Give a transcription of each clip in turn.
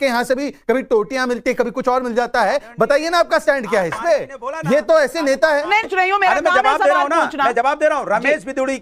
आपके यहाँ से भी कभी टोटियां मिलती, कभी कुछ और मिल जाता है। बताइए ना आपका स्टैंड क्या है इस पे। ये तो ऐसे नेता है। मैं जवाब दे रहा हूं ना, मैं जवाब दे रहा हूं। रमेश बिदुड़ी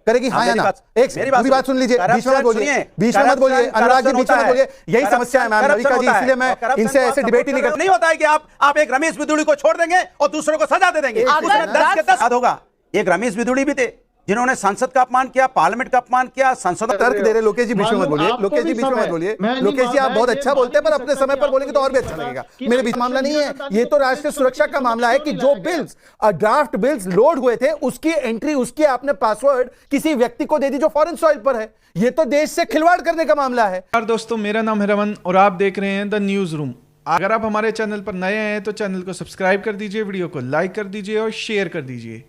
करेगी हाँ या ना? एक मेरी बात सुन लीजिए, बीच में मत बोलिए, बीच में मत बोलिए, अनुराग जी बीच में मत बोलिए। यही समस्या है मैम नविका जी, इसलिए मैं इनसे ऐसे डिबेट ही नहीं करता। नहीं होता है कि आप एक रमेश बिदुड़ी को छोड़ देंगे और दूसरों को सजा दे देंगे। उसमें 10 के 10 होगा। एक रमेश बिदुड़ी भी थे जिन्होंने संसद का अपमान किया, पार्लियामेंट का अपमान किया, संसद तर्क दे रहे। लोकेश जी बीच में मत बोलिए, लोकेश जी बीच में मत बोलिए। लोकेश जी आप बहुत अच्छा बोलते हैं, पर अपने समय पर बोलेंगे तो और भी अच्छा लगेगा। मेरे बीच मामला नहीं है, ये तो राष्ट्रीय सुरक्षा का मामला है कि जो बिल्स ड्राफ्ट बिल्स लोड हुए थे उसकी एंट्री, उसकी आपने पासवर्ड किसी व्यक्ति को दे दी जो फॉरेन सॉइल पर है। ये तो देश से खिलवाड़ करने का मामला है। दोस्तों, मेरा नाम है रमन और आप देख रहे हैं द न्यूज रूम। अगर आप हमारे चैनल पर नए हैं तो चैनल को सब्सक्राइब कर दीजिए, वीडियो को लाइक कर दीजिए और शेयर कर दीजिए।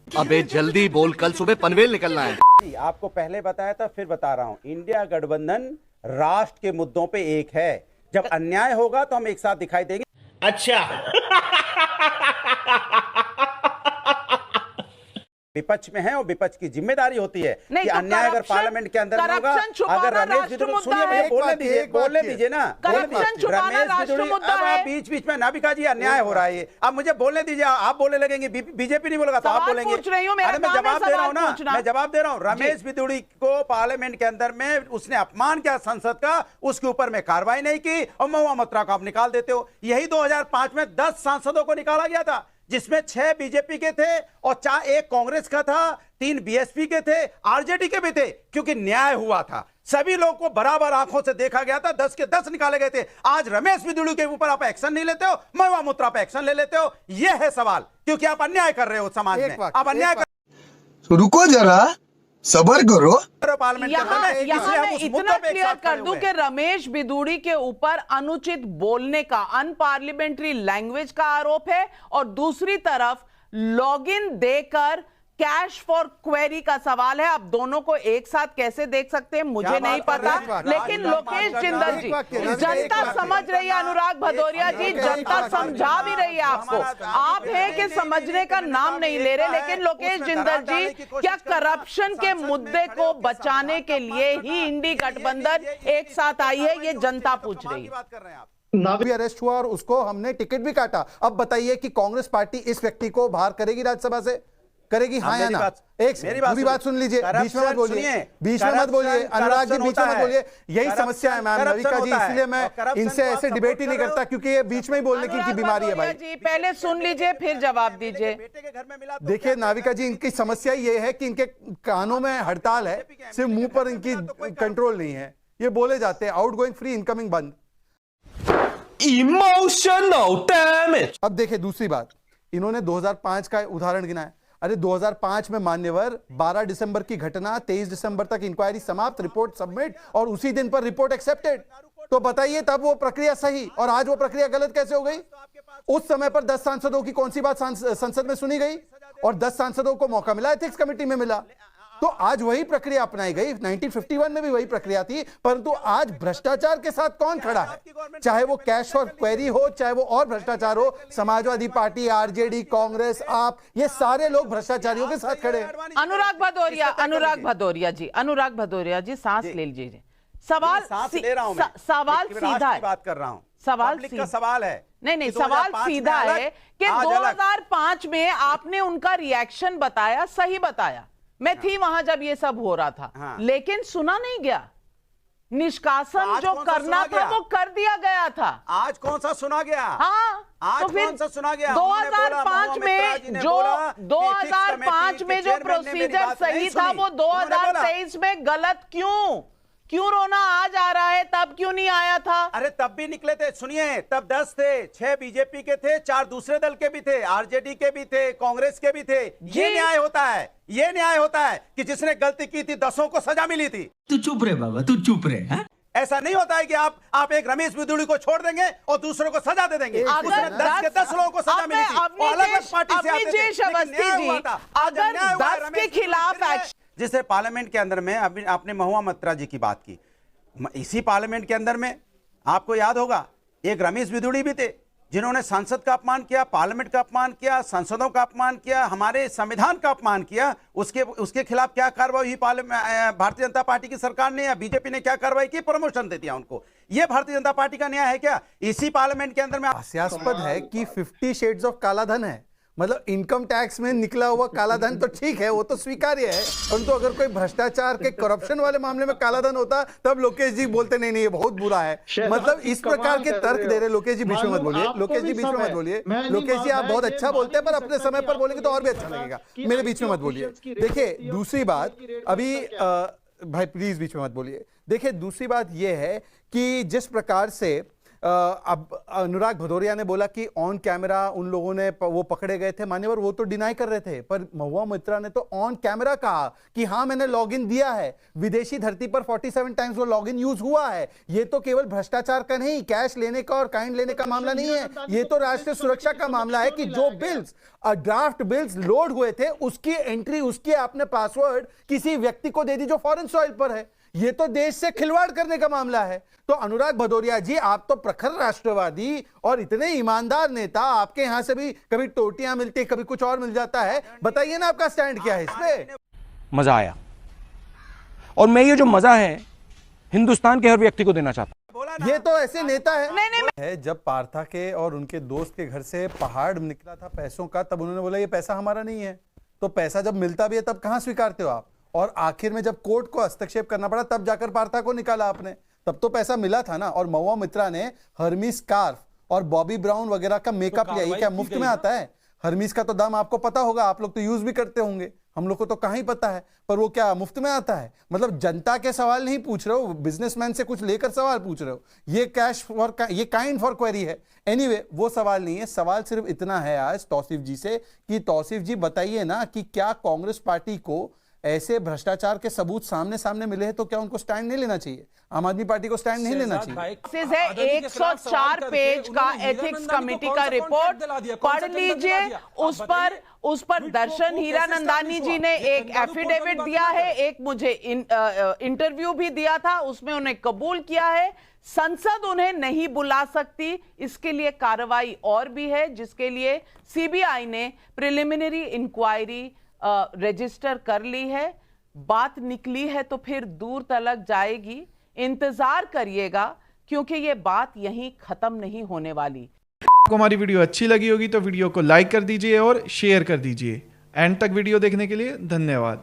अबे जल्दी बोल, कल सुबह पनवेल निकलना है। आपको पहले बताया था, फिर बता रहा हूं, इंडिया गठबंधन राष्ट्र के मुद्दों पे एक है। जब अन्याय होगा तो हम एक साथ दिखाई देंगे। अच्छा विपक्ष में है और विपक्ष की जिम्मेदारी होती है कि अन्याय अगर पार्लियामेंट के अंदर में होगा, अगर रमेश बिदुड़ी, सुनिए मुझे बोलने दीजिए ना, रमेश बिदुड़ी, अब आप बीच बीच में नाविका जी अन्याय हो रहा है, अब मुझे बोलने दीजिए। आप बोलने लगेंगे, बीजेपी नहीं बोलेगा तो आप बोलेंगे। अरे मैं जवाब दे रहा हूँ ना, मैं जवाब दे रहा हूँ। रमेश बिदुड़ी को पार्लियामेंट के अंदर में उसने अपमान किया संसद का, उसके ऊपर में कार्रवाई नहीं की और महुआ मोइत्रा को आप निकाल देते हो। यही 2005 में 10 सांसदों को निकाला गया था, जिसमें 6 बीजेपी के थे और 1 कांग्रेस का था, 3 बीएसपी के थे, आरजेडी के भी थे, क्योंकि न्याय हुआ था। सभी लोगों को बराबर आंखों से देखा गया था, 10 के 10 निकाले गए थे। आज रमेश बिदुड़ी के ऊपर आप एक्शन नहीं लेते हो, महुआ मोइत्रा पे एक्शन ले लेते हो। यह है सवाल, क्योंकि आप अन्याय कर रहे हो समाज में। आप अन्याय कर, रुको जरा, सबर करो। यहाँ मैं इतना क्लियर कर दूं कि रमेश बिदुड़ी के ऊपर अनुचित बोलने का, अनपार्लियामेंट्री लैंग्वेज का आरोप है और दूसरी तरफ लॉगिन देकर कैश फॉर क्वेरी का सवाल है। अब दोनों को एक साथ कैसे देख सकते हैं मुझे नहीं पता, लेकिन लोकेश जिंदल जी, जनता समझ रही है, अनुराग भदौरिया जी, जनता समझा भी रही है आपको। आप हैं कि समझने का नाम नहीं ले रहे, लेकिन लोकेश जिंदल जी, क्या करप्शन के मुद्दे को बचाने के लिए ही इंडी गठबंधन एक साथ आई है, ये जनता पूछ रही है। भी अरेस्ट हुआ और उसको हमने टिकट भी काटा। अब बताइए कि कांग्रेस पार्टी इस व्यक्ति को बाहर करेगी राज्यसभा से, करेगी हाँ या ना? एक पूरी बात सुन लीजिए, बीच में मत बोलिए, बीच में मत बोलिए, अनुराग जी बीच में मत बोलिए। यही समस्या है मैम नविका जी, इसलिए मैं इनसे ऐसे डिबेट ही नहीं करता, क्योंकि ये बीच में ही बोलने की बीमारी है भाई जी। पहले सुन लीजिए फिर जवाब दीजिए। देखिए नाविका जी, इनकी समस्या ये है कि इनके कानों में हड़ताल है, सिर्फ मुंह पर इनकी कंट्रोल नहीं है। ये बोले जाते हैं आउट गोइंग फ्री, इनकमिंग बंद। Emotional damage. अब देखिए दूसरी बात, इन्होंने 2005 का उदाहरण गिनाया। अरे 2005 में मान्यवर 12 दिसंबर की घटना, 23 दिसंबर तक इंक्वायरी समाप्त, रिपोर्ट सबमिट और उसी दिन पर रिपोर्ट एक्सेप्टेड। तो बताइए तब वो प्रक्रिया सही और आज वो प्रक्रिया गलत कैसे हो गई? उस समय पर 10 सांसदों की कौन सी बात संसद में सुनी गई और 10 सांसदों को मौका मिला, एथिक्स कमेटी में मिला। तो आज वही प्रक्रिया अपनाई गई। 1951 में भी वही प्रक्रिया थी, परंतु आज भ्रष्टाचार के साथ कौन खड़ा है? चाहे वो कैश और क्वेरी हो, चाहे वो और भ्रष्टाचार हो, समाजवादी पार्टी, आरजेडी, कांग्रेस, आप, ये सारे लोग भ्रष्टाचारियों के साथ खड़े हैं। अनुराग भदौरिया जी सांस ले लीजिए। सवाल सीधा है, बात कर रहा हूं, सवाल का सवाल है। नहीं, सवाल सीधा है कि 2005 में आपने उनका रिएक्शन बताया, सही बताया। मैं थी वहां जब ये सब हो रहा था, लेकिन सुना नहीं गया। निष्कासन जो करना था वो कर दिया गया था। आज कौन सा सुना गया? हाँ, आज तो फिर कौन सा सुना गया? 2005 में जो प्रोसीजर सही था वो 2023 में गलत क्यों रोना आज आ रहा है? तब क्यों नहीं आया था? अरे तब भी निकले थे, सुनिए, तब 10 थे, 6 बीजेपी के थे, 4 दूसरे दल के भी थे, आरजेडी के भी थे, कांग्रेस के भी थे। ये न्याय होता है, ये न्याय होता है कि जिसने गलती की थी 10 को सजा मिली थी। तू चुप रहे बाबा, तू चुप रहे। है ऐसा नहीं होता है कि आप एक रमेश बिदुड़ी को छोड़ देंगे और दूसरों को सजा दे देंगे। उसमें 10 के 10 लोगों को सजा मिली थी, अलग पार्टी से आते थे। अगर 10 के खिलाफ एक्शन, जिसे पार्लियामेंट के अंदर में अभी आपने महुआ मोइत्रा जी की बात की, इसी पार्लियामेंट के अंदर में आपको याद होगा एक रमेश बिदुड़ी भी थे जिन्होंने संसद का अपमान किया, पार्लियामेंट का अपमान किया, संसदों का अपमान किया, हमारे संविधान का अपमान किया। उसके खिलाफ क्या कार्रवाई हुई भारतीय जनता पार्टी की सरकार ने या बीजेपी ने क्या कार्रवाई की? प्रमोशन दे दिया उनको। ये भारतीय जनता पार्टी का न्याय है क्या? इसी पार्लियामेंट के अंदर में हास्यास्पद है कि 50 शेड्स ऑफ काला धन है, मतलब इनकम टैक्स में निकला हुआ काला धन तो ठीक है, वो तो स्वीकार्य है, परंतु अगर कोई भ्रष्टाचार के करप्शन वाले मामले में काला धन होता तब लोकेश जी बोलते नहीं नहीं ये बहुत बुरा है। मतलब इस प्रकार के तर्क दे रहे। लोकेश जी बीच में मत बोलिए, लोकेश जी बीच में मत बोलिए, लोकेश जी आप बहुत अच्छा बोलते हैं पर अपने समय पर बोलेंगे तो और भी अच्छा लगेगा, मेरे बीच में मत बोलिए। देखिए दूसरी बात, अभी भाई प्लीज बीच में मत बोलिए। देखिए दूसरी बात यह है कि जिस प्रकार से अब अनुराग भदौरिया ने बोला कि ऑन कैमरा उन लोगों ने वो पकड़े गए थे, मान्यवर वो तो डिनाई कर रहे थे, पर महुआ मोइत्रा ने तो ऑन कैमरा कहा कि हाँ मैंने लॉगिन दिया है, विदेशी धरती पर 47 टाइम्स वो लॉगिन यूज हुआ है। ये तो केवल भ्रष्टाचार का नहीं, कैश लेने का और काइंड लेने का मामला नहीं है, ये तो राष्ट्रीय सुरक्षा का मामला है कि जो बिल्स ड्राफ्ट बिल्स लोड हुए थे उसकी एंट्री, उसकी आपने पासवर्ड किसी व्यक्ति को दे दी जो फॉरेन सॉइल पर है। ये तो देश से खिलवाड़ करने का मामला है। तो अनुराग भदौरिया जी, आप तो प्रखर राष्ट्रवादी और इतने ईमानदार नेता, आपके यहां से भी कभी टोटियां मिलती, कभी कुछ और मिल जाता है, बताइए ना आपका स्टैंड क्या है इस पे? मजा आया, और मैं ये जो मजा है हिंदुस्तान के हर व्यक्ति को देना चाहता हूं। ये तो ऐसे नेता है। जब पार्था के और उनके दोस्त के घर से पहाड़ निकला था पैसों का, तब उन्होंने बोला ये पैसा हमारा नहीं है। तो पैसा जब मिलता भी है तब कहां स्वीकारते हो आप? और आखिर में जब कोर्ट को हस्तक्षेप करना पड़ा तब जाकर पार्था को निकाला आपने, तब तो पैसा मिला था ना। और महुआ मोइत्रा ने हर्मीस स्कार्फ और बॉबी ब्राउन वगैरह का मेकअप लिया, ये क्या मुफ्त में आता है? हर्मीस का तो दाम आपको पता होगा, आप लोग तो यूज भी करते होंगे, हम लोग को तो कहाँ ही पता है, पर वो क्या मुफ्त में आता है? मतलब जनता के सवाल नहीं पूछ रहे हो, बिजनेसमैन से कुछ लेकर सवाल पूछ रहे हो। ये कैश फॉर, ये काइंड फॉर क्वेरी है। एनीवे, वो सवाल नहीं है। सवाल सिर्फ इतना है आज तौसीफ जी से कि तौसीफ जी बताइए ना कि क्या कांग्रेस पार्टी को ऐसे भ्रष्टाचार के सबूत सामने सामने मिले हैं तो क्या उनको स्टैंड नहीं लेना चाहिए? आम आदमी पार्टी को स्टैंड नहीं लेना चाहिए? है 104 पेज का एथिक्स कमेटी का रिपोर्ट पढ़ लीजिए। उस पर दर्शन हीरानंदानी जी ने एक एफिडेविट दिया है, एक मुझे इंटरव्यू भी दिया था, उसमें उन्हें कबूल किया है। संसद उन्हें नहीं बुला सकती, इसके लिए कार्रवाई और भी है, जिसके लिए सीबीआई ने प्रिलिमिनरी इंक्वायरी रजिस्टर कर ली है। बात निकली है तो फिर दूर तलक जाएगी, इंतजार करिएगा, क्योंकि ये बात यहीं खत्म नहीं होने वाली। आपको हमारी वीडियो अच्छी लगी होगी तो वीडियो को लाइक कर दीजिए और शेयर कर दीजिए। एंड तक वीडियो देखने के लिए धन्यवाद।